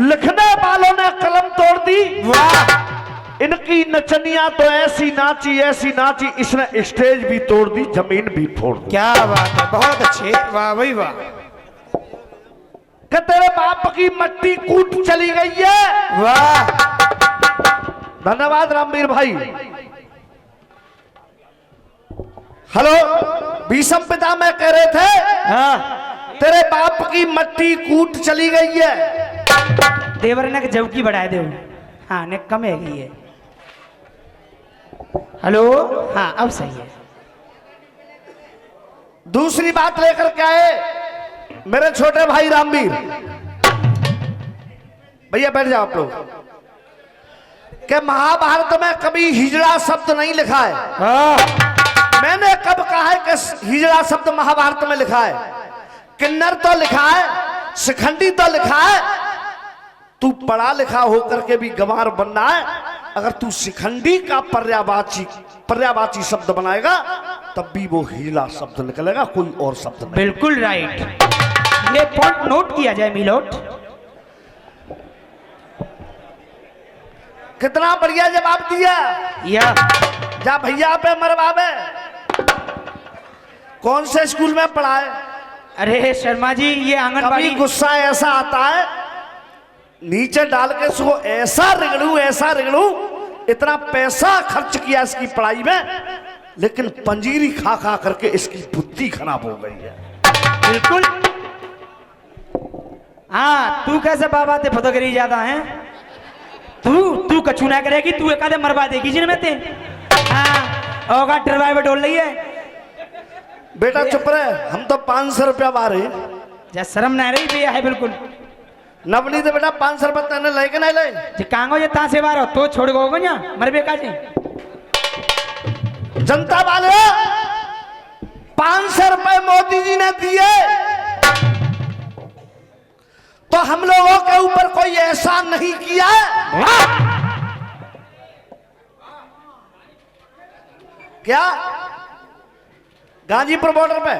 लिखने वालों ने कलम तोड़ दी। वाह, इनकी नचनिया तो ऐसी नाची इसने स्टेज भी तोड़ दी, जमीन भी फोड़ दी। क्या बात है, बहुत अच्छे, वाह भाई वाह। कि तेरे बाप की मट्टी कूट चली गई है। वाह, धन्यवाद रामवीर भाई। हेलो, भीषम पिता में कह रहे थे तेरे बाप की मट्टी कूट चली गई है। देवर ने जबकि बढ़ाए दे। हाँ, ने कम है गई है। हेलो, हाँ अब सही है। दूसरी बात लेकर के आए मेरे छोटे भाई रामवीर भैया, बैठ जाओ आप लोग। कि महाभारत में कभी हिजड़ा शब्द नहीं लिखा है। मैंने कब कहा है कि हिजड़ा शब्द महाभारत में लिखा है? किन्नर तो लिखा है, शिखंडी तो लिखा है। तू पढ़ा लिखा होकर के भी गंवार बनना है। अगर तू शिखंडी का पर्यायवाची शब्द बनाएगा तब भी वो हिजड़ा शब्द निकलेगा, कोई और शब्द नहीं। बिल्कुल राइट, ये पॉइंट नोट किया जाए मिलोट। कितना बढ़िया जवाब दिया। या जा भैया पे मरवावे। कौन से स्कूल में पढ़ा है? अरे शर्मा जी, ये आंगनबाड़ी। गुस्सा ऐसा आता है, नीचे डाल के इसको ऐसा रगड़ू, इतना पैसा खर्च किया इसकी पढ़ाई में, लेकिन पंजीरी खा खा करके इसकी बुद्धि खराब हो गई है। बिल्कुल। हाँ, तू कैसे बाबा ते फतोगरी ज्यादा है? तू कछु ना करेगी, तू एक आधे मरवा देगी जिनमें ते। हाँ, होगा ड्राइवर डोल रही है। बेटा चुप रहे, हम तो 500 रुपया बारे। जा शर्म ना रही भैया है बिल्कुल। नवनी तो बेटा 500 रुपया तेने ले के नहीं ले। जी कांगो जे ता से बारो तो छोड़ गो ना मरबे का जी। जनता वाले 500 रुपए मोदी जी ने दिए तो हम लोगों के ऊपर कोई एहसान नहीं किया है क्या? गाजीपुर बॉर्डर पे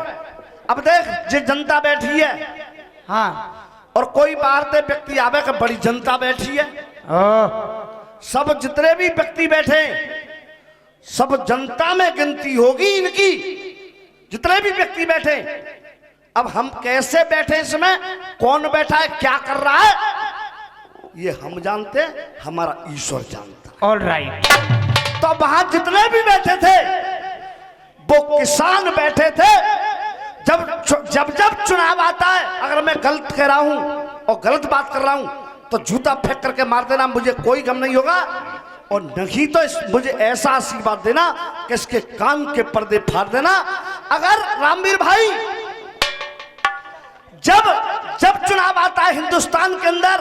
अब देख जो जनता बैठी है, हाँ, और कोई बाहर से व्यक्ति आवे कि बड़ी जनता बैठी है। सब जितने भी व्यक्ति बैठे सब जनता में गिनती होगी इनकी, जितने भी व्यक्ति बैठे। अब हम कैसे बैठे, इसमें कौन बैठा है, क्या कर रहा है, ये हम जानते हैं, हमारा ईश्वर जानता है। All right. तो वहां जितने भी बैठे थे वो किसान बैठे थे। जब चुनाव आता है, अगर मैं गलत कह रहा हूं और गलत बात कर रहा हूं तो जूता फेंक करके मार देना, मुझे कोई गम नहीं होगा। और नहीं तो मुझे ऐसा आशीर्वाद देना कि इसके कान के पर्दे फाड़ देना। अगर रामवीर भाई जब चुनाव आता है हिंदुस्तान के अंदर,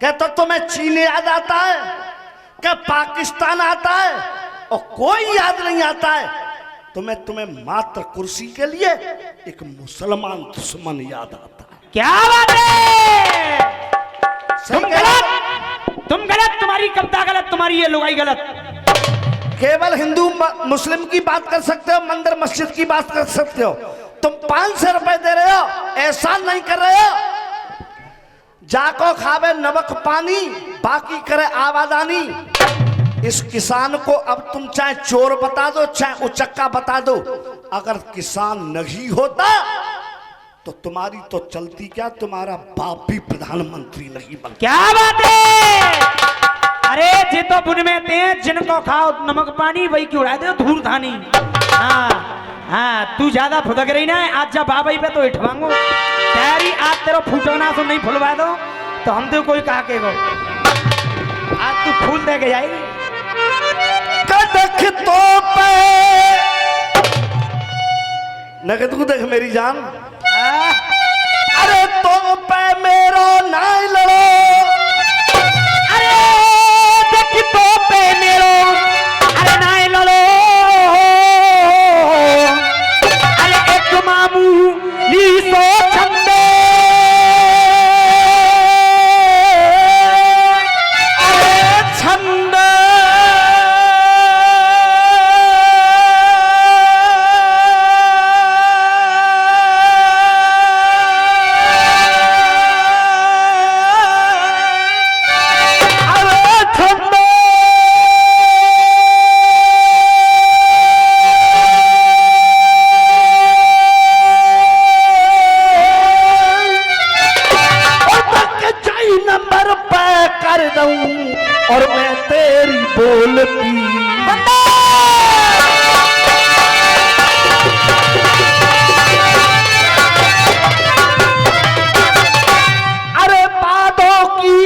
कहता तो मैं चीन याद आता है, क्या पाकिस्तान आता है, और कोई याद नहीं आता है, तो मैं तुम्हें मात्र कुर्सी के लिए एक मुसलमान दुश्मन याद आता है। क्या बात है? तुम गलत, तुम्हारी कविता गलत, तुम्हारी ये लुगाई गलत। केवल हिंदू मुस्लिम की बात कर सकते हो, मंदिर मस्जिद की बात कर सकते हो। तुम 500 रुपए दे रहे हो, एहसान नहीं कर रहे हो। जाको खावे नमक पानी, बाकी करे आवादानी। इस किसान को अब तुम चाहे चोर बता दो चाहे उचक्का बता दो, अगर किसान नहीं होता तो तुम्हारी तो चलती क्या, तुम्हारा बाप भी प्रधानमंत्री नहीं बनता। क्या बात है? अरे जे तो बुन में ते जिनको खाओ नमक पानी वही क्यों उड़ा दे धूल धानी। हाँ, तू ज्यादा फुदक रही ना, आज जा बाबाई पे तो इठवांगो तैयारी। आज तेरा फूटोना तो नहीं फुलवा दो तो हम तो कोई कहा के गो, आज तू फूल दे के जाएगी। कदख तो पे नगद को देख मेरी जान, अरे तो पे मेरो नाई लड़ो, अरे देख तो पे मेरो, अरे नाई लड़ो, अरे एक मामू ली सो छंदे, अरे छंदे नंबर पे कर दूं और मैं तेरी बोलती अरे बातों की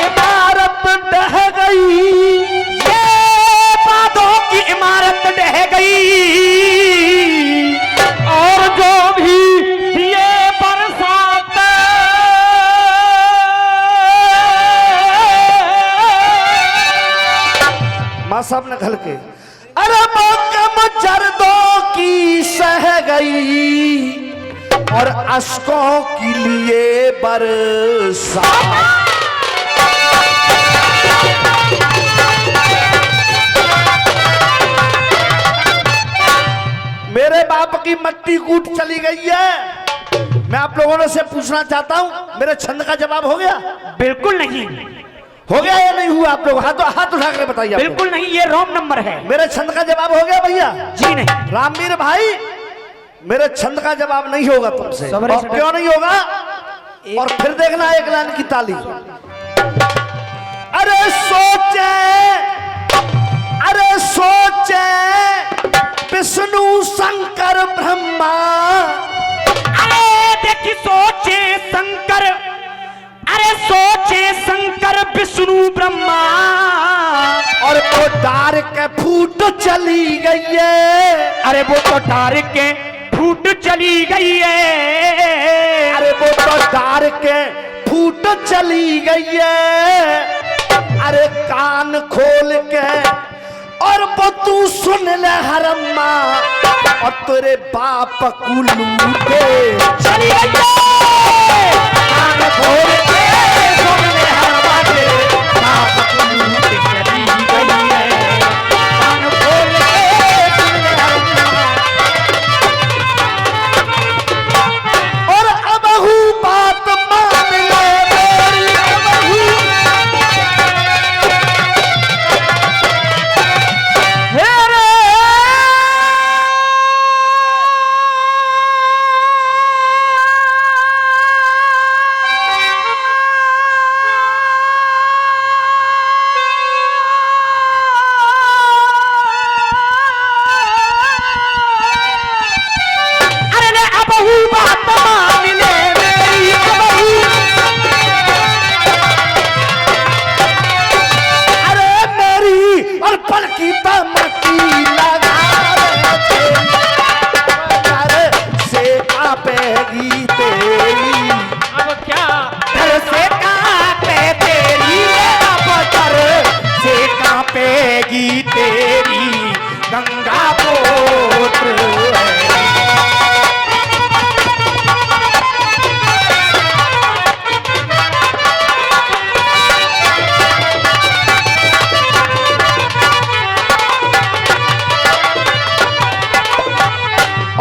इमारत ढह गई, ये बादों की इमारत ढह गई और जो भी ये बरसात माँ साहब ने खल के अरे मौकम जर्दों की सह गई और अश्कों के लिए बरसात। मेरे बाप की मट्टी कूट चली गई है। मैं आप लोगों से पूछना चाहता हूं, मेरे छंद का जवाब हो गया? बिल्कुल नहीं, हो गया या नहीं हुआ? आप लोग हाथ उठा कर बताइए। बिल्कुल नहीं, ये रॉन्ग नंबर है। मेरे छंद का जवाब हो गया भैया? जी नहीं। रामवीर भाई, मेरे छंद का जवाब नहीं होगा तुमसे। और क्यों नहीं होगा? और फिर देखना एक लाइन की ताली। अरे सोचे, अरे सोचे विष्णु शंकर ब्रह्मा, अरे देखी सोचे शंकर, अरे सोचे शंकर विष्णु ब्रह्मा और वो डार के फूट चली गई है। अरे वो तो डार के फूट चली गई है। अरे वो तो डार के फूट चली गई है। अरे कान खोल के और वो तू सुन ले हरम्मा और तेरे बाप को लूटे चली गई है। कान खोल के सुन ले हरम्मा, तेरे बाप को लूटे चली गई है। कान खोल के सुन ले हरम्मा। और अबहू बात मान ले मेरी, अबहू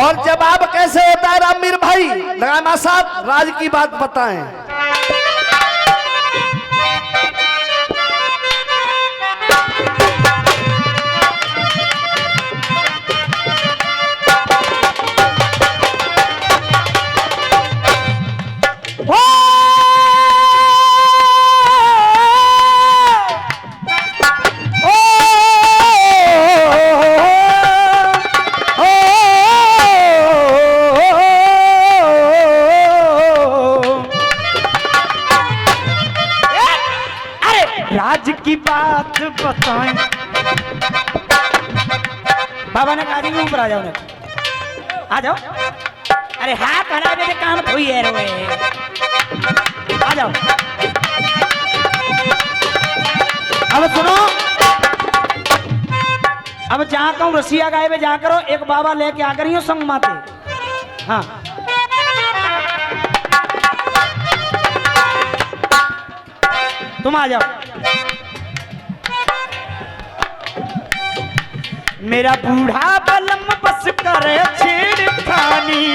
और जवाब कैसे होता है रामवीर भाई? लगामा साहब राज की बात बताएं। राज की बात बताएं। बाबा ने कहा कि ऊपर आ जाओ, आ जाओ। अरे हाथ हटा दे, काम थोड़ी है रे। आ जाओ। अब सुनो, अब जहाँ कहूँ रसिया गाय में जा करो, एक बाबा लेके आकर ही संग माते। हाँ तुम आ जाओ। मेरा बूढ़ा बलम बस करे छेड़खानी,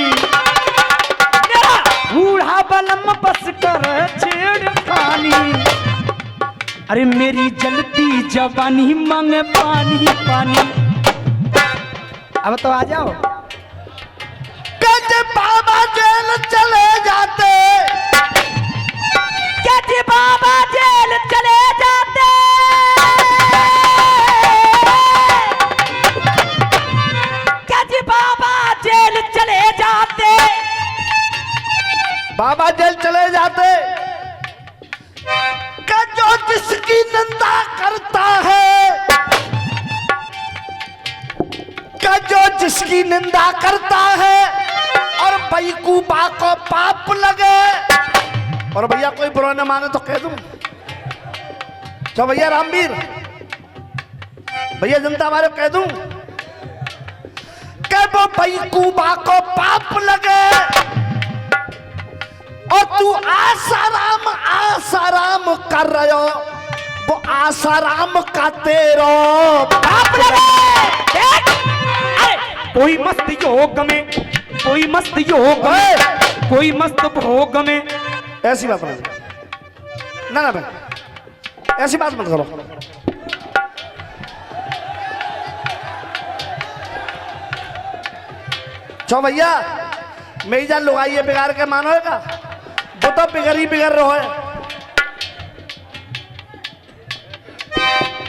मेरा बूढ़ा बलम बस करे छेड़खानी। अरे मेरी जलती जवानी मांगे पानी पानी। अब तो आ जाओ। बाबा जेल चले जाते, क्या बाबा जेल चले जाते, क्या जी बाबा जेल चले जाते, बाबा जेल चले जाते। कि जो जिसकी निंदा करता है, कि जो जिसकी निंदा करता है और बेवकूफा को पाप लगे। और भैया कोई बुरा न माने तो कह दूं, तो भैया रामवीर, भैया जनता वाले कह दूं कि वो बेवकूफा को पाप लगे और तू आसाराम कर रहे हो, वो आसाराम का तेरो बाप लगे। देख, अरे कोई मस्त योग में, कोई मस्त योग में, कोई मस्त भोग में। ऐसी बात नहीं, ना भाई ऐसी बात मत करो। चो भैया मेरी जान लुगाई है, बिगाड़ के मानोगा, वो तो बिगड़ रहो है।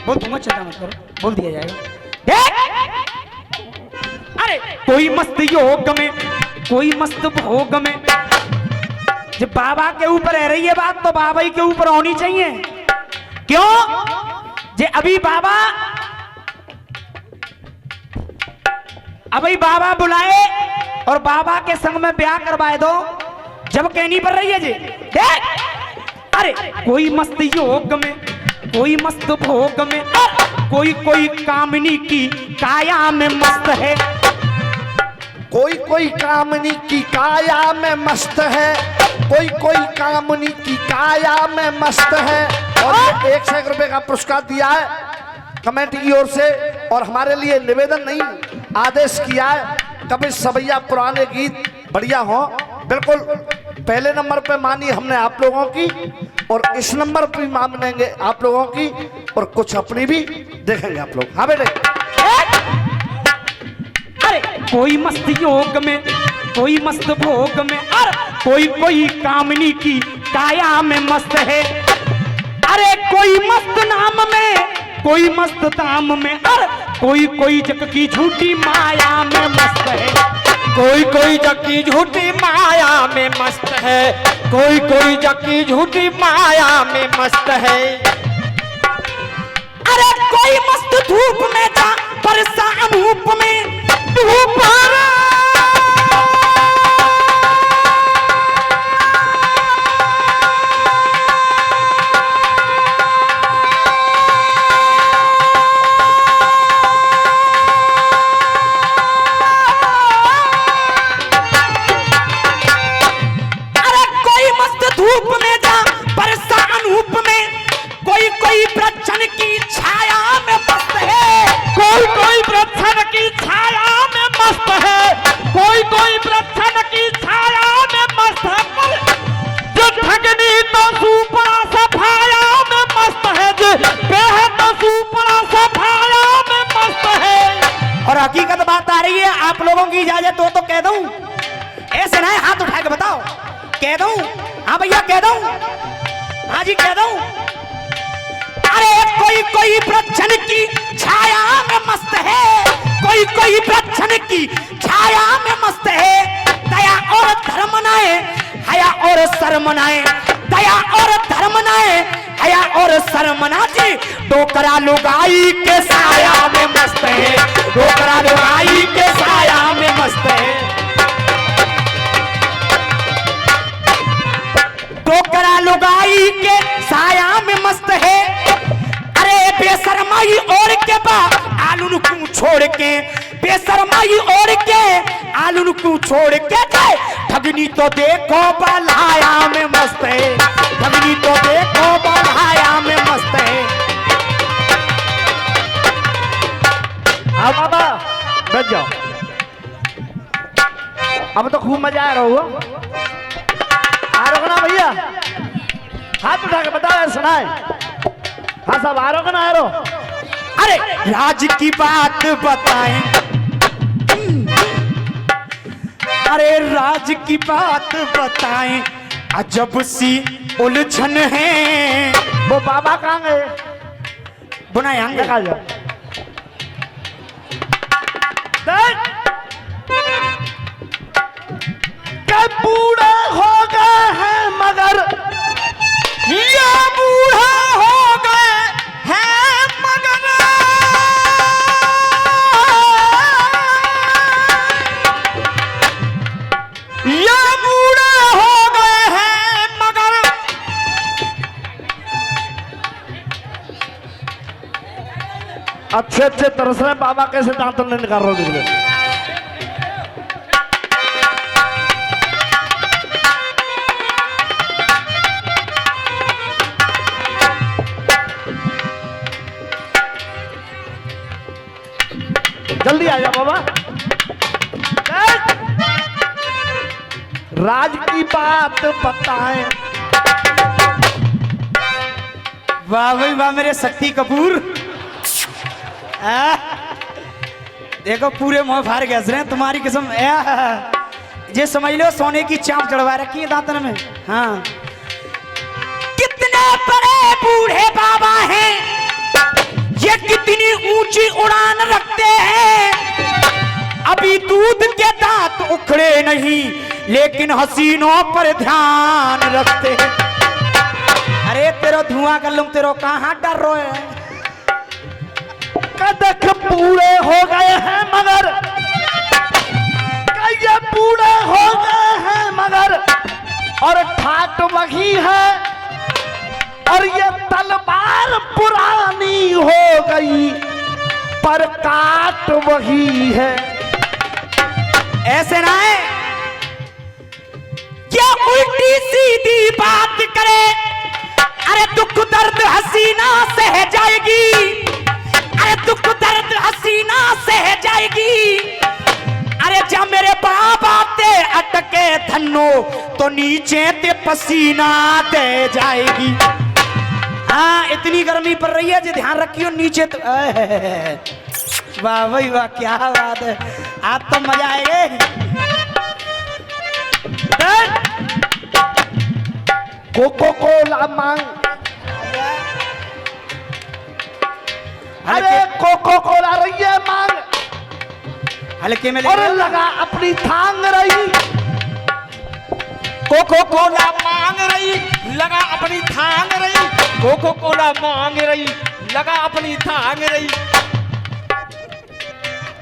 बोल दूंगा, चिंता मत करो, बोल दिया जाएगा। देख, अरे कोई मस्त योग में, कोई मस्त भोग में। जब बाबा के ऊपर रह रही है बात तो बाबा ही के ऊपर होनी चाहिए। क्यों? जे अभी बाबा बुलाए और बाबा के संग में ब्याह करवाए दो, जब कहनी पड़ रही है जी। देख, अरे कोई मस्त योग में, कोई मस्त भोग में, कोई कामनी की काया में मस्त है, कोई कामनी की काया में मस्त है, कोई कामनी की काया में मस्त है। और 1 रुपए का पुरस्कार दिया है कमेटी की ओर से, और हमारे लिए निवेदन नहीं आदेश किया है। कभी सबैया पुराने गीत बढ़िया हो, बिल्कुल पहले नंबर पे मानी हमने आप लोगों की, और इस नंबर पे मानेंगे आप लोगों की, और कुछ अपनी भी देखेंगे आप लोग। हाँ बेटे, अरे कोई मस्त योग में, कोई मस्त भोग में, और कोई कामनी की काया में मस्त है। अरे कोई मस्त नाम में, कोई मस्त दाम में, और कोई जग की झूठी माया में मस्त है, कोई जग की झूठी माया में मस्त है, कोई जग की झूठी माया में मस्त है। अरे कोई मस्त धूप में जा परसा अनूप में धूप। कोई प्रच्छन की छाया में मस्त है, कोई प्रच्छन की छाया में मस्त है, कोई प्रच्छन की छाया में मस्त है। जो ठगनी तो सुपड़ा सफाया में मस्त है, जो बेहद तो सुपड़ा सफाया में मस्त है। और हकीकत बात आ रही है, आप लोगों की इजाजत हो तो कह दूं, ऐसे ना हाथ उठा के बताओ, कह दूं? हाँ भैया कह दूं? हाँ जी कह दूं? अरे कोई प्रच्छन की छाया में मस्त है, कोई प्रच्छन की छाया में मस्त है। दया और धर्म नाए, हया और शर्म नाए, दया और धर्म नाए, हया और शर्म ना जी। डोकरा लुगाई के साया में मस्त है, डोकरा लुगाई के साया में मस्त है, डोकरा लुगाई के साया में मस्त है। अरे बेशरमाई और के बा आलू क्यों छोड़ के, बेशरमाई और के आलू क्यों छोड़ के जाए। ठगनी तो देखो बल्हाया में मस्त है, ठगनी तो देखो बल्हाया में मस्त है। हाँ बाबा बैठ जाओ, अब तो खूब मजा आ रहा हुआ। आ रहा ना भैया, हाथ उठा के बताओ, सुनाए। हाँ सब आ रहा ना, आ रहा। अरे राज की बात बताएं, अरे राज की बात बताएं, अजब सी उलझन है। वो बाबा कहाँ गए? बुनाए आएंगे। देखा जाओ। देख के बूढ़े हो गए हैं मगर ये बूढ़ा हो गए हैं मगर ये बूढ़े हो गए हैं मगर अच्छे अच्छे तरस रहे बाबा कैसे दांत नहीं निकाल रहे हो देख लो। जल्दी आ जा बाबा। राज की बात बताएं। वाह भाई वाह मेरे शक्ति कपूर। देखो पूरे मुंह फाड़ गए रहे तुम्हारी कसम। ये समझ लो सोने की चाप चढ़वा रखी है दांतन में। हाँ कितने बड़े बूढ़े बाबा हैं, ये कितनी ऊंची उड़ान रखते हैं। अभी दूध के दांत उखड़े नहीं लेकिन हसीनों पर ध्यान रखते हैं। अरे तेरो धुआं कर लूं, तेरो कहाँ डर रो है। कदक पूरे हो गए हैं मगर ये बूढ़े हो गए हैं मगर और ठाट वही है और ये तलवार पुरानी हो गई पर काट वही है। ऐसे ना है क्या उल्टी सीधी बात करे। अरे दुख दर्द हसीना सह जाएगी, अरे दुख दर्द हसीना सह जाएगी। अरे जब मेरे बाप आते अटके धन्नो तो नीचे ते पसीना दे जाएगी। हाँ इतनी गर्मी पड़ रही है जी ध्यान रखियो नीचे तो। वाह भाई वाह क्या बात है, आप तो मजा आएगा। कोको कोला मांग। अरे कोको कोला रही है मांग हल्के में और लगा अपनी थांग रही। कोको कोला मांग रही लगा अपनी थांग रही, कोको कोला मांग रही लगा अपनी थांग रही।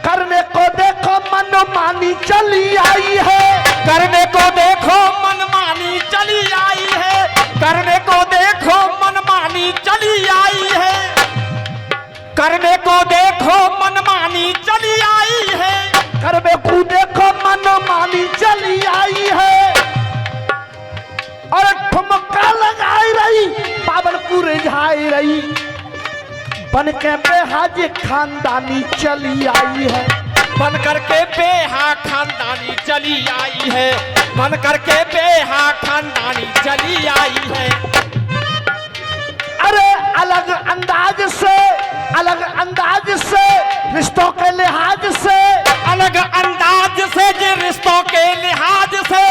करने को देखो मनमानी चली आई है, करने को देखो मनमानी चली आई है, करने को देखो मनमानी चली आई है, करने को देखो मनमानी चली आई है। करने को देखो मनमानी चली आई है और ठुमका लगाई रही बाबर को रिझाई रही। बन के बेहाज खानदानी चली आई है, बन करके बेहा खानदानी चली आई है, बन करके बेहा खानदानी चली आई है। अरे अलग अंदाज से, अलग अंदाज से रिश्तों के लिहाज से, अलग अंदाज से जे रिश्तों के लिहाज से,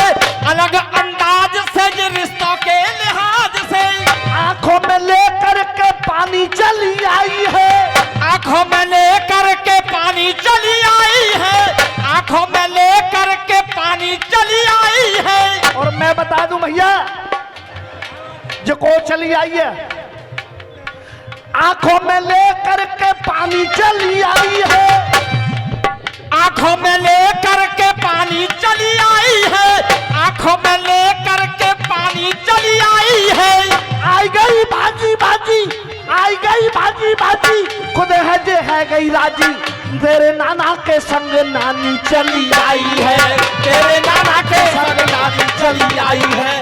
अलग अंदाज से जे रिश्तों के लिहाज से। आंखों में लेकर के पानी चली आई है, आंखों में लेकर के पानी चली आई है, आंखों में लेकर के पानी चली आई है। और मैं बता दूं भैया जो को चली आई है, आंखों में लेकर के पानी चली आई है, आंखों में लेकर के पानी चली आई है, आंखों में लेकर के पानी चली आई है। आई गई बाजी बाजी, आई गई बाजी बाजी, खुद है जे है गई राजी। तेरे नाना के संग नानी चली आई है, तेरे नाना के संग नानी चली आई है,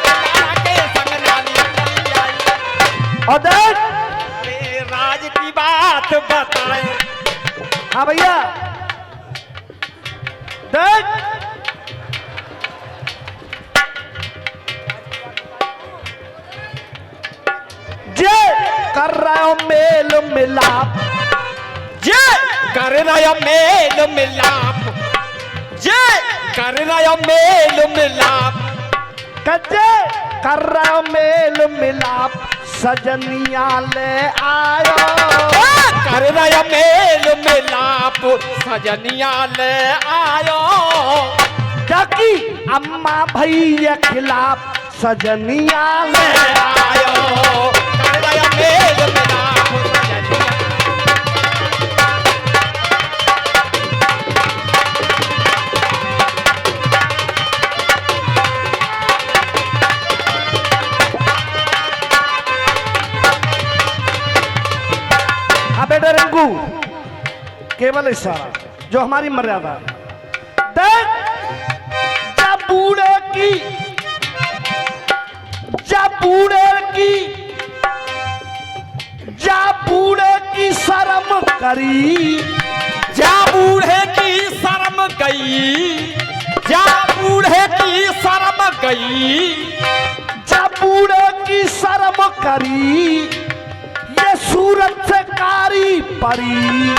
नाना के संग नानी चली आई है। और देख राज की बात बताए। हाँ भैया देख जे कर रहे हो मेल मिलाप, जे कर रहा मेल मिलाप, जे कर रहा मेल मिलाप, कच्चे कर रहा मेल मिलाप सजनिया ले आयो। कर रहा मेल मिलाप सजनिया ले आयो। जाकी अम्मा भैया खिलाफ सजनिया ले आयो। कर रहा मेल मिलाप सजनिया। बेटा रिंकू केवल इशारा जो हमारी मर्यादा है। देख जब बूढ़े की शर्म करी। जा बूढ़े की शर्म गई। जा बूढ़े की शर्म गई। जब बूढ़े की शर्म करी ये सूरत से कारी परी।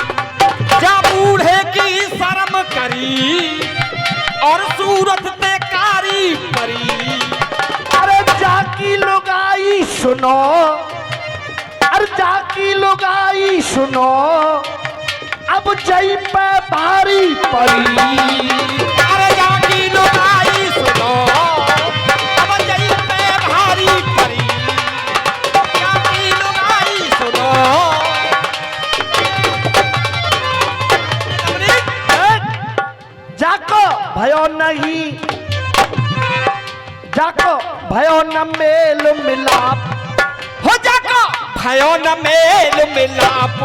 जा बूढ़े की शर्म करी और सूरत से कारी परी। अरे जाकी लुगाई सुनो, अरे जाकी लुगाई सुनो, अब जई पे भारी परी। अरे जाकी लुगाई सुनो, अब जई पे भारी परी। जाकी लुगाई सुनो। जाको भयो नहीं, जाको भयो न मेल मिलाप। हो जाको भयो न मेल मिलाप।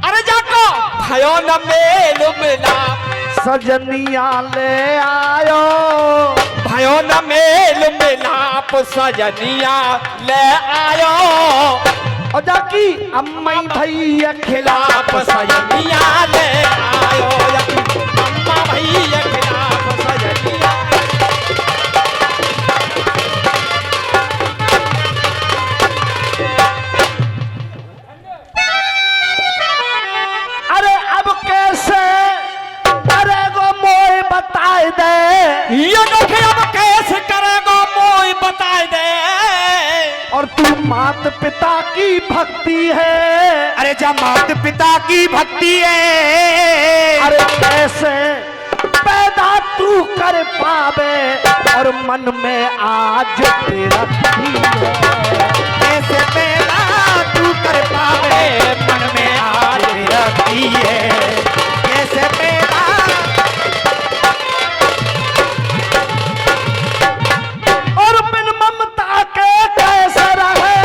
अरे जाको भयो न मेल मिलाप सजनिया ले आयो। भयो न मेल मिलाप सजनिया ले आयो। और जाकी अम्मा भैया खिलाफ सजनिया ले आयो। अम्मा भैया खिलाफ सजनिया। अरे अब कैसे करेगो मोए बताए दे। ये देखे अब कैसे करेगो मोई बताए दे। और तू मात पिता की भक्ति है। अरे जा मात पिता की भक्ति है। अरे कैसे पैदा तू कर पावे और मन में आज रखी है। कैसे पैदा तू कर पावे मन में आज रखी है। कैसे पैदा और बिन ममता के कैसे रहे।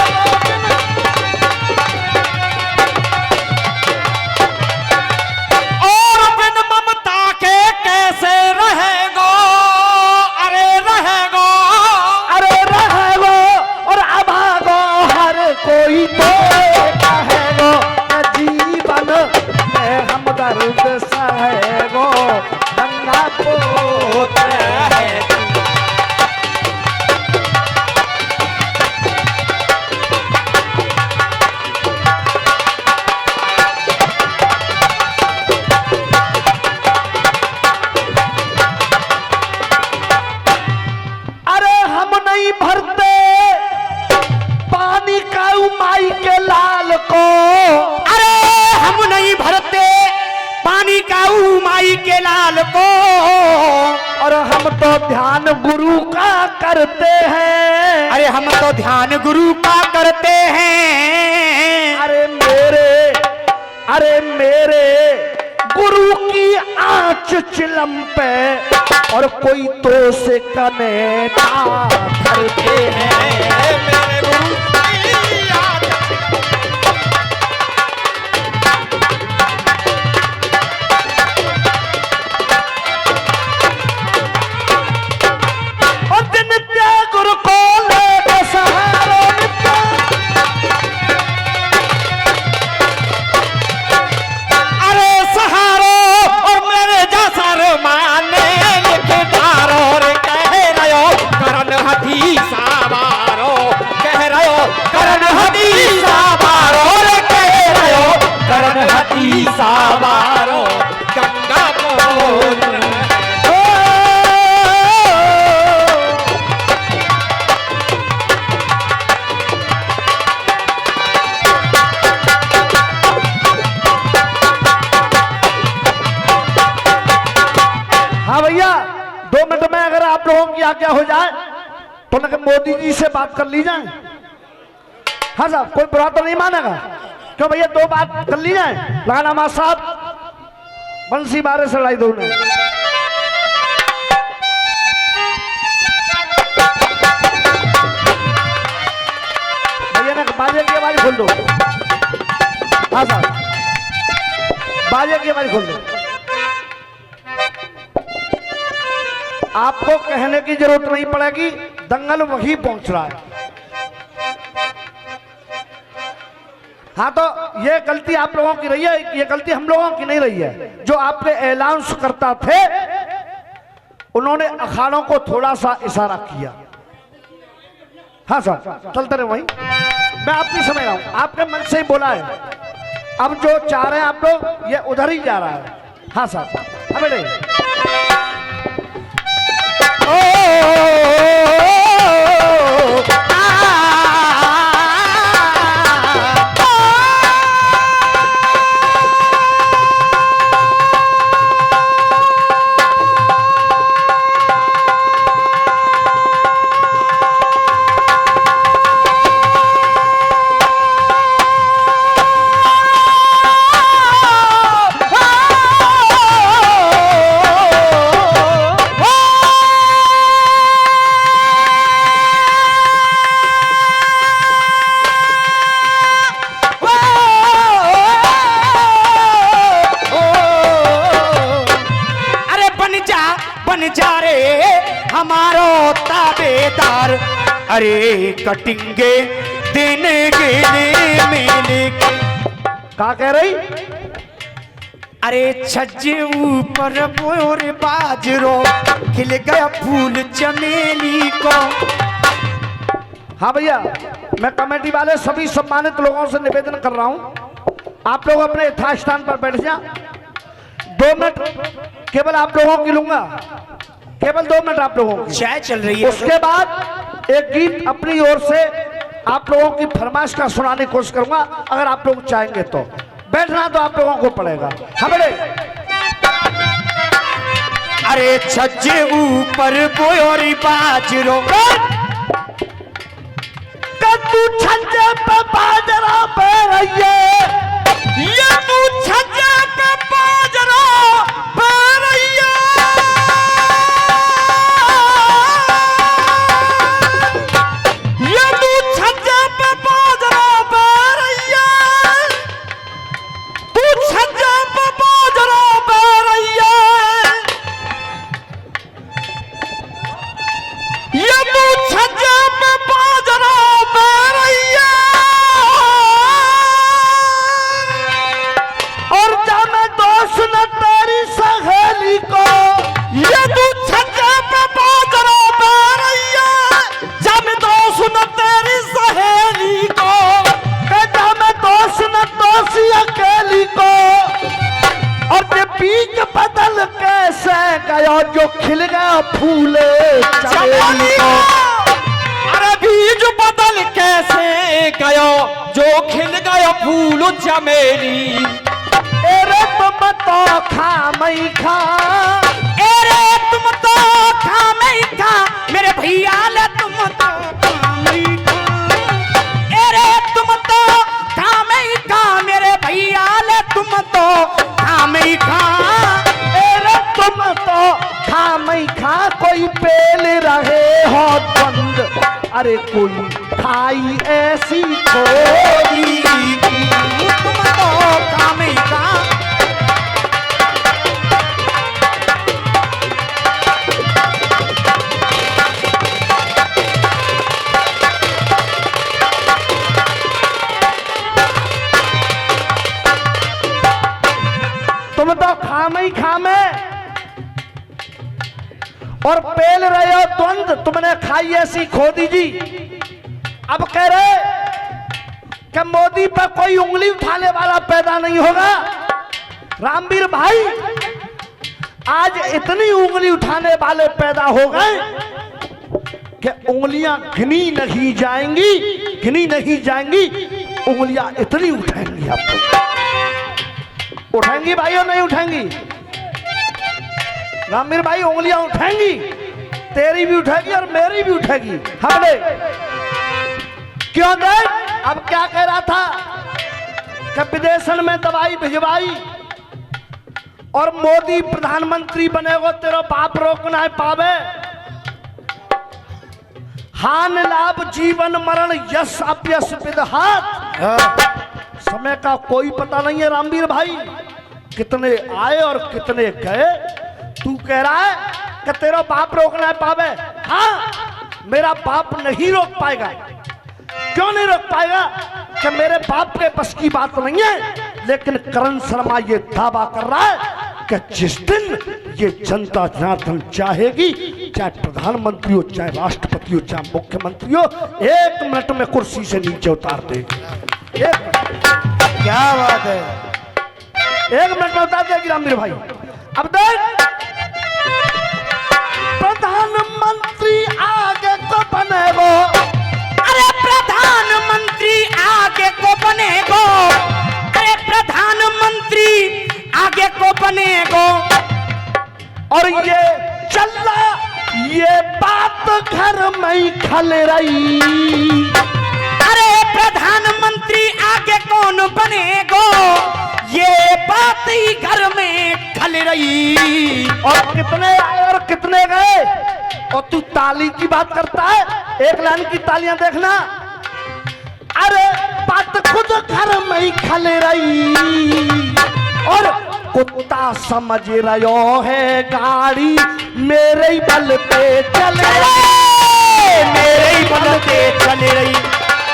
और बिन ममता के कैसे रहेगो। अरे रहेगो। अरे रहेगो और अभागो हर कोई तो कहेगो न जीवन में हम दर्द सहेगो गंगा पोत है। अरे हम नहीं भरते पानी का माई के लाल को। अरे हम नहीं भरते पानी का माई के लाल को। और हम तो ध्यान गुरु का करते हैं। अरे हम तो ध्यान गुरु का करते हैं। अरे मेरे गुरु की आंच चिलम पे और कोई तो से कने धरते हैं। मेरे गुरु की याद। और नित्य गुरु को ले सहारा नित्य। अरे सहारो और मेरे जैसा माने लिखदारो रे कह रहे हो करण हथी सावारो। कह रहे हो आज्ञा हो जाए तो ना कि मोदी जी से बात कर ली जाए। हाँ साहब, कोई बुरा तो नहीं मानेगा? क्यों भैया, 2 बात कर ली जाए। लगाना मां साहब, बंसी मारे से लड़ाई दो ने। भैया ना बाजे की आवाज खोल दो। हाँ साहब, बाजे की आवाज खोल दो। आपको कहने की जरूरत नहीं पड़ेगी, दंगल वही पहुंच रहा है। हाँ, तो ये गलती आप लोगों की रही है, ये गलती हम लोगों की नहीं रही है। जो आपके ऐलान करता थे उन्होंने अखाड़ों को थोड़ा सा इशारा किया। हाँ साहब, चलते रहे वहीं। मैं आपकी समझ रहा हूं, आपके मन से ही बोला है। अब जो चाह रहे हैं आप लोग, ये उधर ही जा रहा है। हाँ साहब, अब नहीं। हमारो ताबेदार, अरे कटिंगे देने के लिए मेले। क्या कह रही? अरे छज्जे ऊपर मोर बाजरो, खिल गया फूल चमेली को। हाँ भैया, मैं कमेटी वाले सभी सम्मानित लोगों से निवेदन कर रहा हूं, आप लोग अपने यथास्थान पर बैठ जा। 2 मिनट केवल आप लोगों की लूंगा, केवल 2 मिनट आप लोगों की। चाय चल रही है। उसके बाद एक गीत अपनी ओर से आप लोगों की फरमाइश का सुनाने की कोशिश करूंगा, अगर आप लोग चाहेंगे तो। बैठना तो आप लोगों को पड़ेगा। हाँ बड़े। अरे छज्जे ऊपर बोरी बाजरो, तू छज्जे पे बाजरा पे रहिए, ये तू छज्जे पे बाजरा पे रहिए। ये तू छज्जे पे बाजरा पे रहिए, तू छज्जे पे बाजरा पे रहिए। ये तू छज्जे पे बाजरा पे रहिए। और जाने दोस्त न तेरी सहेली को, ये तू छज्जे पे बाजरा पे रहिए। जाने दोस्त न तेरी सहेली को, जाने दोस्त न दोषी अकेली को। और ये बीज बदल कैसे गया जो खिल गया फूल चमेली को। अरे बीज बदल कैसे गयो जो खिल गयो फूल चमेली। अरे तुम तो खामई खा, अरे तुम तो खामई खा, मेरे भैया ले तुम तो खामई खा। अरे तुम तो खामई खा, मेरे भैया ले तुम तो खामई खा। अरे तुम तो खामई खा, कोई पेल रहे हो बंद, अरे कोई खाई ऐसी खोरी। तुम तो खामई खा। तुम तो खामई खामे और पेल रहे हो द्वंद, तुमने खाई ऐसी खोदी जी। अब कह रहे कि मोदी पर कोई उंगली उठाने वाला पैदा नहीं होगा। रामवीर भाई, आज इतनी उंगली उठाने वाले पैदा हो गए कि उंगलियां गिनी नहीं जाएंगी, गिनी नहीं जाएंगी। उंगलियां इतनी उठाएंगी, आपको उठाएंगी भाई और नहीं उठाएंगी? रामवीर भाई उंगलियां उठाएंगी तेरी भी उठेगी और मेरी भी उठेगी। हमने क्यों दे? अब क्या कह रहा था कि विदेशन में दवाई भिजवाई और मोदी प्रधानमंत्री बनेगो तेरा बाप रोक ना पावे। हान लाभ जीवन मरण यश अपयश विदहात। समय का कोई पता नहीं है रामवीर भाई, कितने आए और कितने गए। तू कह रहा है कि तेरा बाप रोक ना पावे। हाँ, मेरा बाप नहीं रोक पाएगा। क्यों नहीं रोक पाएगा? कि मेरे बाप के बस की बात नहीं है। लेकिन करण शर्मा ये दावा कर रहा है कि जिस दिन ये जनता जनार्दन चाहेगी, चाहे प्रधानमंत्री हो, चाहे राष्ट्रपति हो, चाहे मुख्यमंत्री हो, 1 मिनट में कुर्सी से नीचे उतार देगी। क्या बात है, 1 मिनट में उतार देगी रामवीर भाई। अब देख, प्रधानमंत्री आगे को बनेगो। अरे प्रधानमंत्री आगे को बनेगो, अरे प्रधानमंत्री आगे को बनेगो। और ये चल रहा, ये बात घर में ही खल रही। अरे प्रधानमंत्री आगे कौन बनेगो, ये बात ही घर में खल रही। और कितने आए और कितने गए, और तू ताली की बात करता है। 1 लाइन की तालियां देखना। अरे बात खुद घर में ही खल रही। और कुत्ता समझ रहो है गाड़ी मेरे ही बल पे चल रही, मेरे ही बल पे चल रही।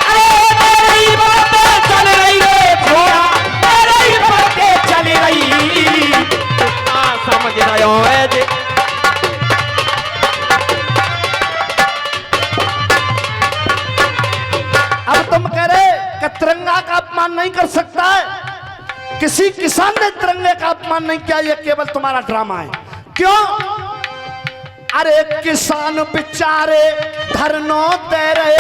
अरे मेरे ही बल पे चल रही रे छोरा, मेरे ही बल पे चल रही। समझ रहे हो जे। अब तुम कह रहे कि तिरंगा का अपमान नहीं कर सकता है। किसी किसान ने तिरंगे का अपमान नहीं किया, ये केवल तुम्हारा ड्रामा है। क्यों? अरे किसान बेचारे धरनों दे रहे।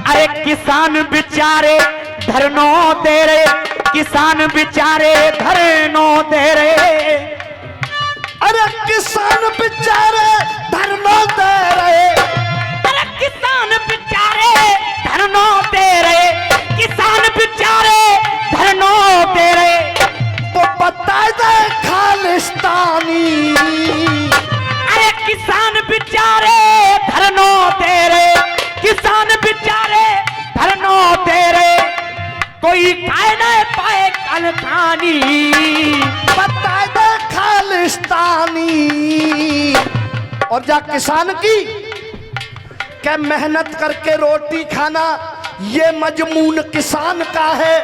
अरे किसान बेचारे धरनों दे रहे, किसान बेचारे धरनों दे रहे। अरे किसान बेचारे धरनों दे रहे। अरे किसान बेचारे धरनों दे रहे, किसान बेचारे धरनों दे रहे। वो बता दे खालिस्तानी। अरे किसान बेचारे धरनों दे रहे, किसान बेचारे धरनों दे रहे। कोई खाए ना पाए खानदानी, बता दे खालिस्तानी। और जा किसान की क्या मेहनत करके रोटी खाना, ये मजमून किसान का है।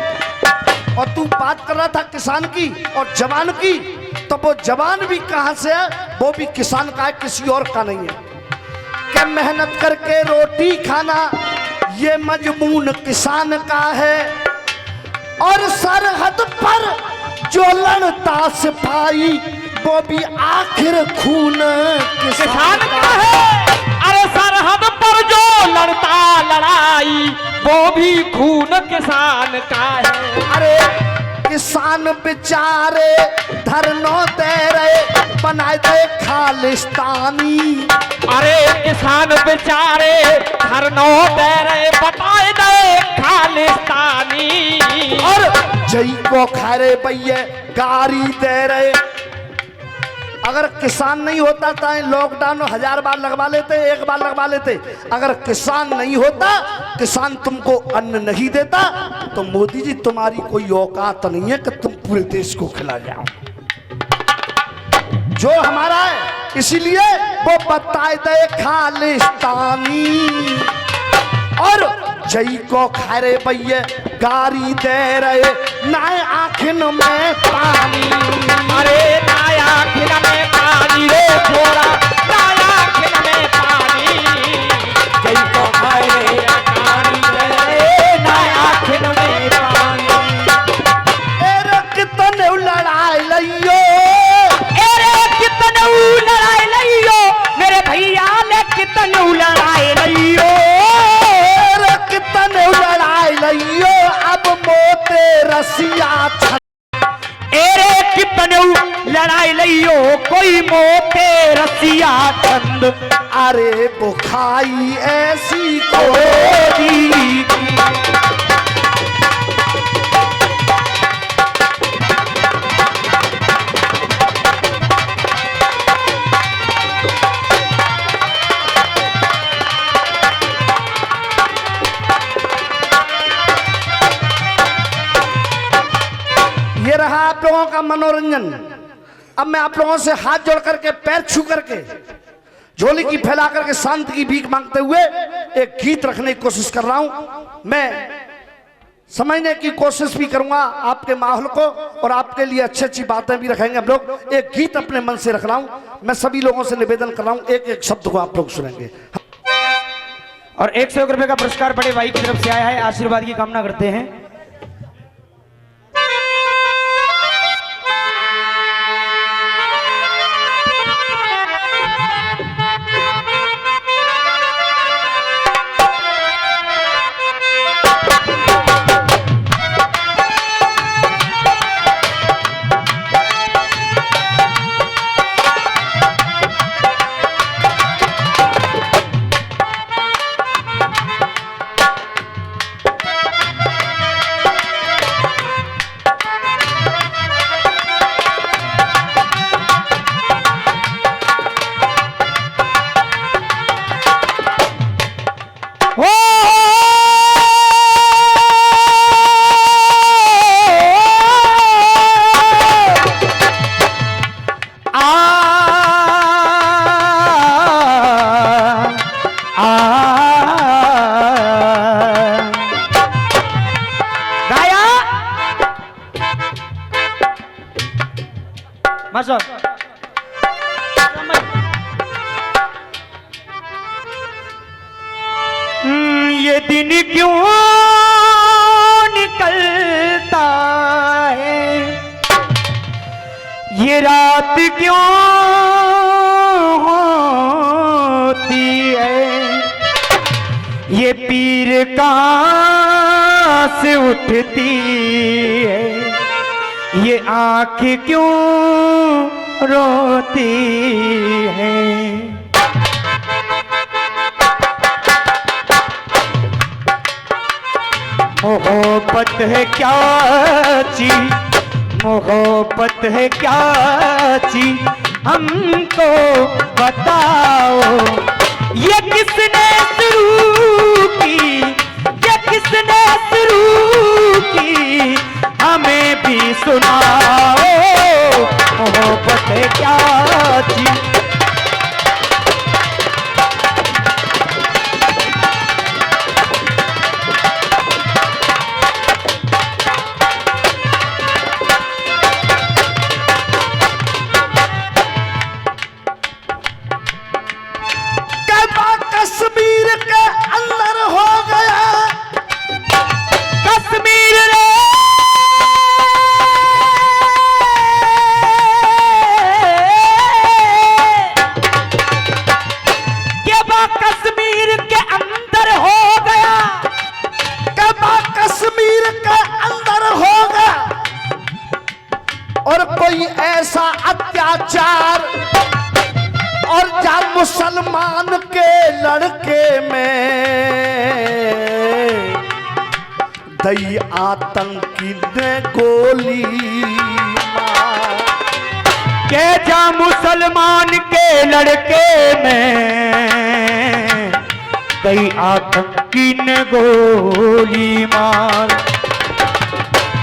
और तू बात कर रहा था किसान की और जवान की, तो वो जवान भी कहां से है? वो भी किसान का है, किसी और का नहीं है। क्या मेहनत करके रोटी खाना, ये मजमून किसान का है। और सरहद पर जो लड़ता सिपाही, वो भी आखिर खून किसान का है। अरे सरहद पर जो लड़ता लड़ाई, वो भी खून किसान का है। अरे किसान बेचारे धरनों दे रहे, बनाए दे खालिस्तानी। अरे किसान बेचारे धरनों दे रहे, बताए दे खालिस्तानी। और जई को खैरे भैया गारी दे रहे। अगर किसान नहीं होता तो लॉकडाउन 1000 बार लगवा लेते, 1 बार लगवा लेते। अगर किसान नहीं होता, किसान तुमको अन्न नहीं देता, तो मोदी जी तुम्हारी कोई औकात नहीं है कि तुम पूरे देश को खिला जाओ। जो हमारा है, इसीलिए वो बताए दे खालिस्तानी। और जई को खैरे भैया गारी दे रहे, नाए आखिन में पानी। अरे नाया आखिन में पानी रे छोरा, नाया आखिन में पानी। जई को खैरे गारी दे रहे, नाया आखिन में पानी। एरे कितने लड़ाई लइयो, एरे कितने लड़ाई लइयो, मेरे भैया ने कितने लड़ाई लइयो। कितने लड़ाई लइयो, अब मोते रसिया। एरे कितने लड़ाई लइयो, रहा आप लोगों का मनोरंजन। अब मैं आप लोगों से हाथ जोड़ करके, पैर छू करके, झोली की फैला करके शांति की भीख मांगते हुए एक गीत रखने की कोशिश कर रहा हूं। मैं समझने की कोशिश भी करूंगा आपके माहौल को, और आपके लिए अच्छी अच्छी बातें भी रखेंगे हम लोग। एक गीत अपने मन से रख रहा हूं। मैं सभी लोगों से निवेदन कर रहा हूं, एक एक शब्द को आप लोग सुनेंगे। और 101 रुपए का पुरस्कार बड़े भाई की तरफ से आया है, आशीर्वाद की कामना करते हैं। ये दिन क्यों निकलता है, ये रात क्यों होती है, ये पीर कहाँ से उठती है, ये आँख क्यों रोती है। मोहब्बत है क्या चीज, मोहब्बत है क्या चीज, हमको बताओ। ये किसने शुरू की, ये किसने शुरू की, हमें भी सुनाओ। मोहब्बत है क्या चीज, कश्मीर के अंदर हो गया, कश्मीर रे के बा कश्मीर के अंदर हो गया, के बा कश्मीर के अंदर हो गया। और कोई ऐसा अत्याचार और जा मुसलमान के लड़के में दई आतंकी ने गोली मार के जा मुसलमान के लड़के में कई आतंकी ने गोली मार।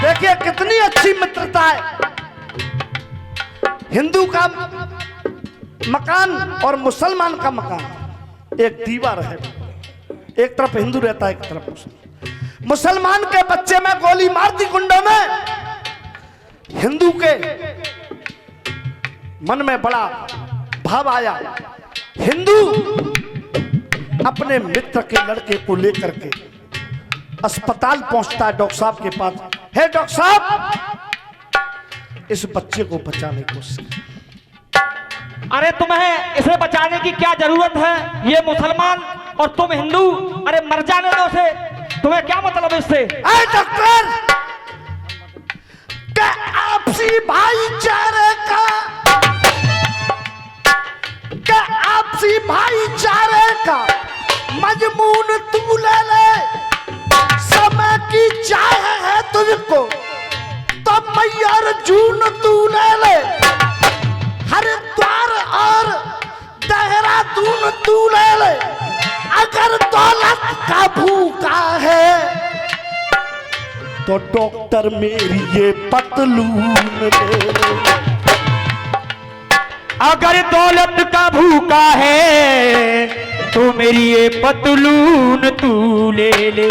देखिए कितनी अच्छी मित्रता है। हिंदू का मकान और मुसलमान का मकान एक दीवार है, एक तरफ हिंदू रहता है, एक तरफ मुसलमान। मुसलमान के बच्चे में गोली मार दी गुंडों में, हिंदू के मन में बड़ा भाव आया। हिंदू अपने मित्र के लड़के को लेकर के अस्पताल पहुंचता है डॉक्टर साहब के पास। हे डॉक्टर साहब, इस बच्चे को बचाने की कोशिश। अरे तुम्हें इसे बचाने की क्या जरूरत है, ये मुसलमान और तुम हिंदू, अरे मर जाने दो उसे, तुम्हें क्या मतलब इससे। डॉक्टर, क्या आपसी भाईचारे का, क्या आपसी भाईचारे का मजमून तू ले ले। समय की चाह है तुझको तो मैयर जून तू ले ले। हरिद्वार और देहरादून तू ले ले। अगर दौलत का भूखा है तो डॉक्टर मेरी ये पतलून ले ले। अगर दौलत का भूखा है तो मेरी ये पतलून तू ले ले।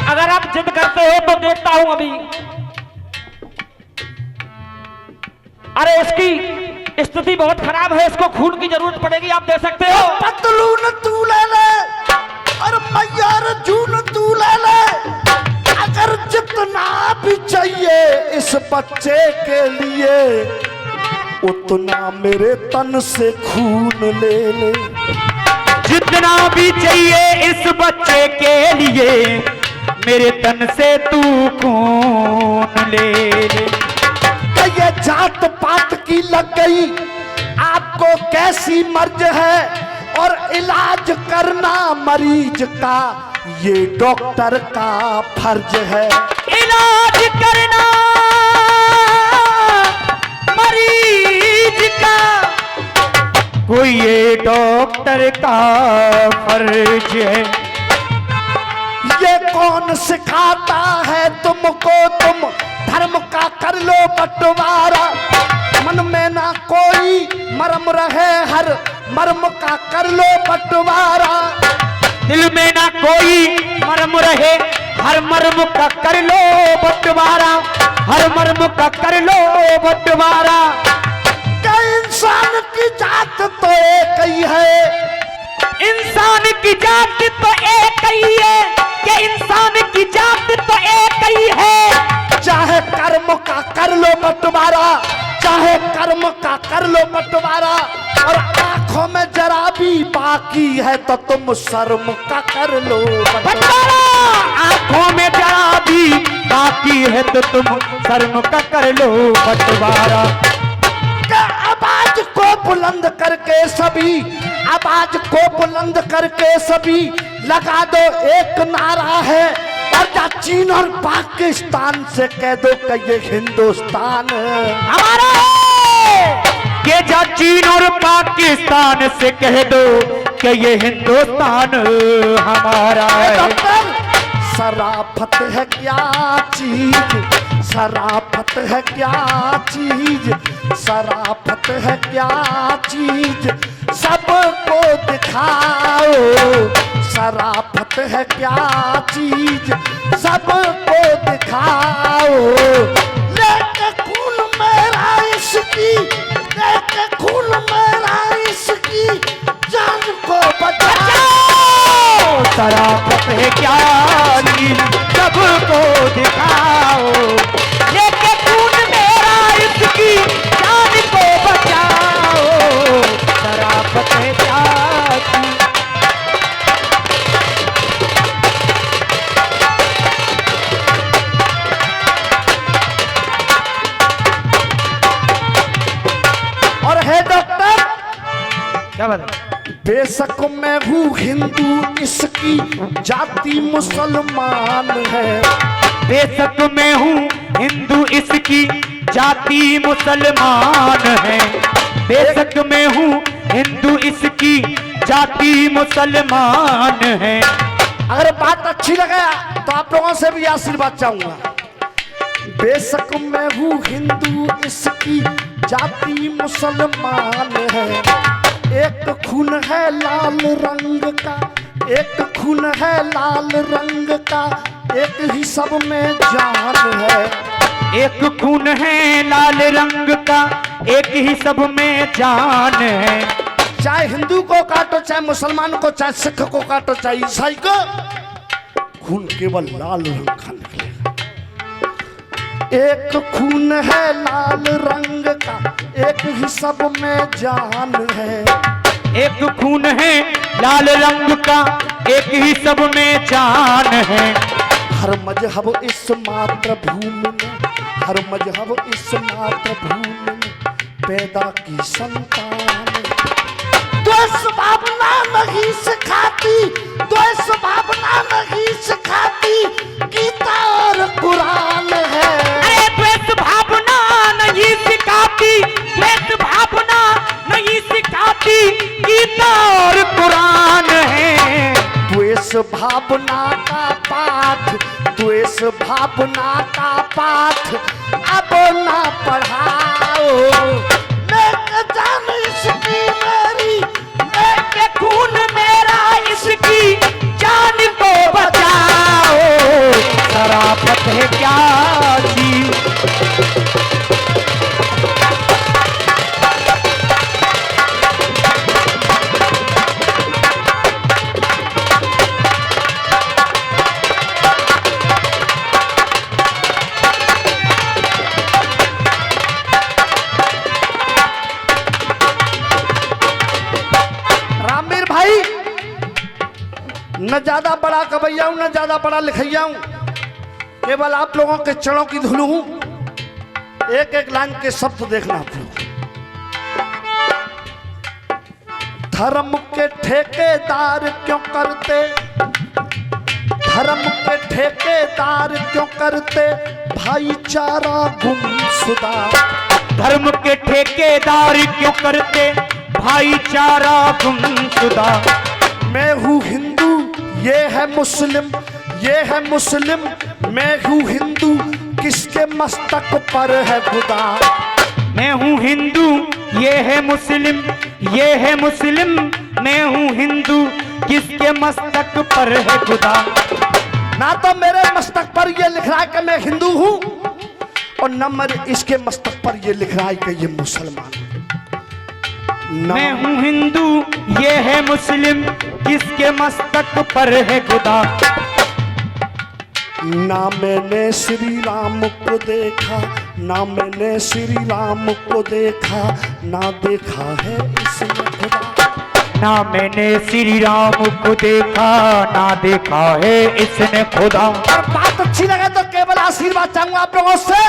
अगर आप जिद करते हो तो देखता हूं अभी। अरे इसकी स्थिति बहुत खराब है, इसको खून की जरूरत पड़ेगी, आप दे सकते हो। पतलून तू ले ले और मैयार जून तू ले ले। अगर जितना भी चाहिए इस बच्चे के लिए उतना मेरे तन से खून ले ले। जितना भी चाहिए इस बच्चे के लिए मेरे तन से तू खून ले ले। ये जात पात की लग गई आपको कैसी मर्ज है और इलाज करना मरीज का ये डॉक्टर का फर्ज है। इलाज करना मरीज का कोई ये डॉक्टर का फर्ज है। ये कौन सिखाता है तुमको, तुम धर्म का कर लो बंटवारा। मन में ना कोई मर्म रहे हर मर्म का कर लो बंटवारा। दिल में ना कोई मर्म रहे हर मर्म का कर लो बंटवारा। हर मर्म का कर लो बंटवारा। क्या इंसान की जात तो एक ही है। इंसान की जात तो एक ही है कि इंसान की जात तो एक ही है। चाहे कर्म का कर लो बंटवारा, चाहे कर्म का कर लो बंटवारा। और आंखों में जरा भी बाकी है तो तुम शर्म का कर लो बंटवारा। आंखों में जरा भी बाकी है तो तुम शर्म का कर लो बंटवारा। आवाज को बुलंद करके सभी, आवाज को बुलंद करके सभी लगा दो एक नारा है। और जा चीन और पाकिस्तान से कह दो कि ये हिंदुस्तान हमारा है। ये जा चीन और पाकिस्तान से कह दो कि ये हिंदुस्तान हमारा है। डॉक्टर शराफत है क्या चीज, शराफत है क्या चीज, शराफत है क्या चीज सबको दिखाओ। शराफत है क्या चीज सबको दिखाओ। लेके खून मेरा इसकी, लेके खून मेरा इसकी जान को बचाओ। शराफत है क्या चीज सबको दिखाओ। लेके खून मेरा इसकी जान को बचाओ। शराफत है क्या चीज। और है डॉक्टर क्या बात है? बेशक मैं हूँ हिंदू इसकी जाति मुसलमान है। बेशक मैं हूँ हिंदू इसकी जाति मुसलमान है। बेशक मैं हूँ हिंदू इसकी जाति मुसलमान है। अगर बात अच्छी लगे तो आप लोगों से भी आशीर्वाद चाहूंगा। बेशक मैं हूँ हिंदू इसकी जाति मुसलमान है। एक खून है लाल रंग का, एक खून है लाल रंग का, एक ही सब में जान है। एक खून है लाल रंग का, एक ही सब में जान है। चाहे हिंदू को काटो, चाहे मुसलमान को, चाहे सिख को काटो, चाहे ईसाई को, खून केवल लाल रंग का निकलेगा। एक खून है लाल रंग का, एक ही सब में जान है। एक खून है लाल रंग का, एक ही सब में जान है। हर मजहब इस मातृभूमि में, हर मजहब इस मातृभूमि में पैदा की संतान। द्वेष भावना नहीं सिखाती, द्वेष भावना नहीं सिखाती गीता और कुरान है। अरे द्वेष भावना नहीं सिखाती, द्वेष भावना नहीं सिखाती गीता और कुरान है। द्वेष भावना का पाठ, द्वेष भावना का पाठ अब ना पढ़ाओ। मैं जान इसकी मेरी, के खून मेरा इसकी जान को बचाओ। शराफत है क्या जी। रामवीर भाई, न ज्यादा बड़ा कवैया हूं न ज्यादा बड़ा लिखैया हूं, केवल आप लोगों के चरणों की धूल हूं। एक एक लाइन के शब्द देखना आप लोग। धर्म के ठेकेदार क्यों करते, धर्म के ठेकेदार क्यों करते भाईचारा गुमशुदा। धर्म के ठेकेदार क्यों करते भाईचारा गुमशुदा। मैं हूँ हिंदू ये है मुस्लिम, ये है मुस्लिम मैं हूँ हिंदू, किसके मस्तक पर है खुदा। मैं हूँ हिंदू ये है मुस्लिम, ये है मुस्लिम मैं हूँ हिंदू, किसके मस्तक पर है खुदा। ना तो मेरे मस्तक पर ये लिख रहा है कि मैं हिंदू हूँ, और न मेरे इसके मस्तक पर ये लिख रहा है कि ये मुसलमान है। मैं हूँ हिंदू ये है मुस्लिम, किसके मस्तक पर है खुदा। ना मैंने श्री राम को देखा, ना मैंने श्री राम को देखा, ना देखा है इसने खुदा। ना मैंने श्री राम को देखा, ना देखा है इसने खुदा। और बात अच्छी लगे तो केवल आशीर्वाद चाहूंगा आप लोगों से।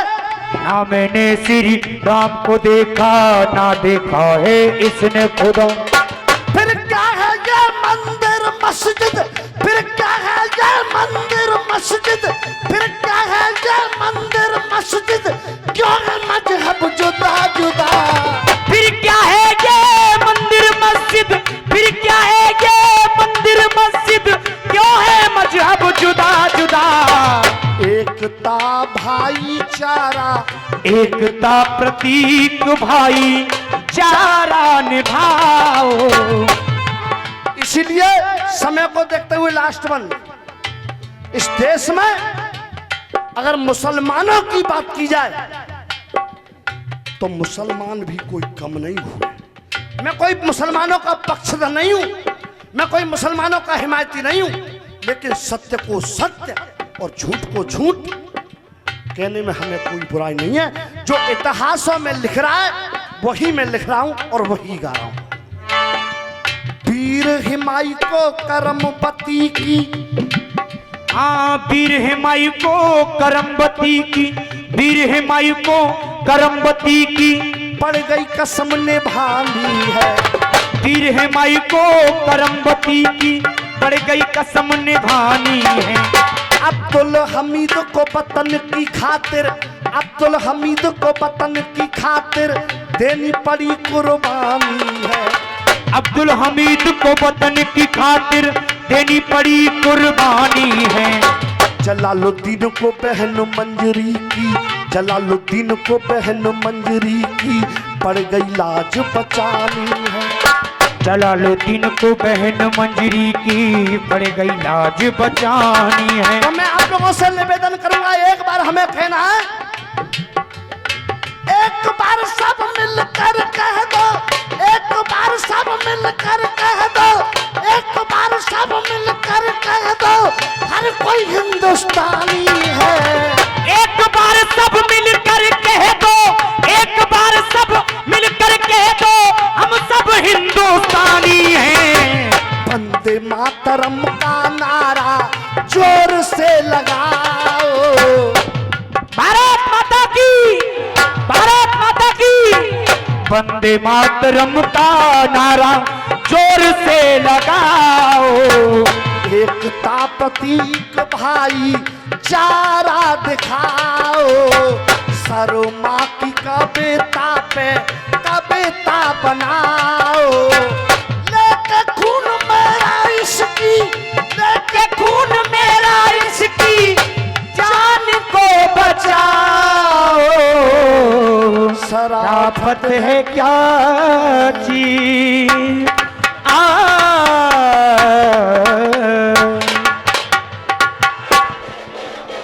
ना मैंने श्री राम को देखा, ना देखा है इसने खुदा। फिर क्या है ये मंदिर मस्जिद, फिर क्या है ये मंदिर मस्जिद, फिर क्या है ये मंदिर मस्जिद, क्यों है मजहब जुदा जुदा। फिर क्या है ये मंदिर मस्जिद, फिर क्या है ये मंदिर मस्जिद, क्यों है मजहब जुदा जुदा। एकता भाईचारा, एकता प्रतीक भाई चारा निभाओ। इसीलिए समय को देखते हुए लास्ट वन, इस देश में अगर मुसलमानों की बात की जाए तो मुसलमान भी कोई कम नहीं हुए। मैं कोई मुसलमानों का पक्षधर नहीं हूं, मैं कोई मुसलमानों का हिमायती नहीं हूं, लेकिन सत्य को सत्य और झूठ को झूठ कहने में हमें कोई बुराई नहीं है। जो इतिहासों में लिख रहा है वही मैं लिख रहा हूं और वही गा रहा हूं। वीर हिमाई को करमपति की, हाँ वीर हिमायू को करमबती की, वीर हिमायू को करमबती की पड़ गई कसम निभानी है। वीर हिमायू को करमबती की पड़ गई कसम निभानी है। अब्दुल हमीद को वतन की खातिर, अब्दुल हमीद को वतन की खातिर देनी पड़ी कुर्बानी है। अब्दुल हमीद को वतन की खातिर देनी पड़ी कुर्बानी है। जलालुद्दीन को बहन मंजरी की, जलालुद्दीन को बहन मंजरी की पड़ गई लाज बचानी है। जलालुद्दीन को बहन मंजरी की पड़ गई लाज बचानी है। तो मैं आप लोगों से निवेदन करूंगा, एक बार हमें कहना है, एक बार सब मिलकर कह दो, एक बार सब मिलकर कह दो, एक बार सब मिलकर कह दो, हर कोई हिंदुस्तानी है। एक बार सब मिलकर कह दो, एक बार सब मिलकर कह दो, हम सब हिंदुस्तानी हैं। वंदे मातरम का नारा जोर से लगाओ। भारत माता की, भारत माता की। वंदे मातरम का नारा जोर से लगाओ। एकता प्रतीक भाई चारा दिखाओ। सरमा की कविता पे कविता बनाओ। लेके खून मेरा इसकी के खून मेरा इसकी जान को बचाओ। शराफत शराफत है क्या चीज।